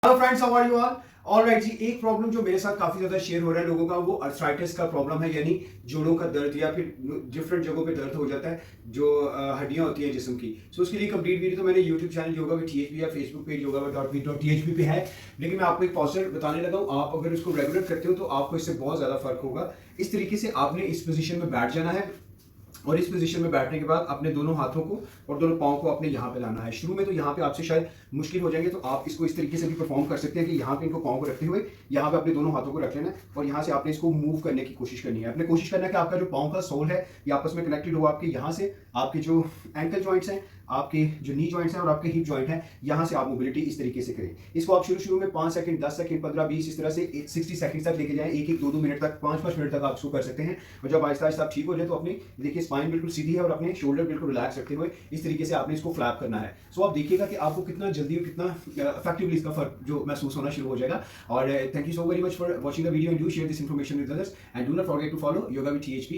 Hello friends, how are you all right ji. एक problem जो मेरे साथ काफी ज्यादा शेयर हो रहा है लोगों का, वो अर्थराइटिस का प्रॉब्लम है, यानी जोड़ों का दर्द या फिर डिफरेंट जगहों पे दर्द हो जाता है जो हड्डियां होती हैं जिस्म की। सो उसके लिए कंप्लीट वीडियो तो मैंने यूट्यूब चैनल योगा विद टीएचपी या फेसबुक पेज yoga.with.thp पे है, लेकिन मैं आपको एक पॉस्चर बताने लगा हूँ। आप अगर इसको रेगुलर करते हो तो आपको इससे बहुत ज्यादा फर्क होगा। इस तरीके से आपने इस पोजीशन में बैठ जाना है और इस पोजीशन में बैठने के बाद अपने दोनों हाथों को और दोनों पाँव को अपने यहाँ पे लाना है। शुरू में तो यहाँ पे आपसे शायद मुश्किल हो जाएंगे, तो आप इसको इस तरीके से भी परफॉर्म कर सकते हैं कि यहाँ पे इनको पाँव को रखते हुए यहाँ पे अपने दोनों हाथों को रख लेना है और यहाँ से आपने इसको मूव करने की कोशिश करनी है। आपने कोशिश करना है कि आपका जो पाँव का सोल है ये आपस में कनेक्टेड हो। आपके यहाँ से आपके जो एंकल जॉइंट्स हैं, आपके जो नी जॉइंट्स हैं और आपके हिप जॉइंट हैं, यहाँ से आप मोबिलिटी इस तरीके से करें। इसको आप शुरू में 5 सेकंड, 10 सेकंड, 15, 20 इस तरह से 60 सेकंड तक लेके जाएं। एक 2 मिनट तक, 5 मिनट तक आप इसको कर सकते हैं। और जब आहिस्ता आहिस्ता आप ठीक हो जाए तो अपनी देखिए स्पाइन बिल्कुल सीधी है और अपने शोल्डर बिल्कुल रिलैक्स रखते हुए इस तरीके से आपने इसको फ्लैप करना है। सो आप देखिएगा कि आपको कितना जल्दी और कितना इफेक्टिवली इसका फर्क जो महसूस होना शुरू हो जाएगा। और thank you so very much for watching the video and do share this information with others and do not forget to follow yoga with टीएचपी।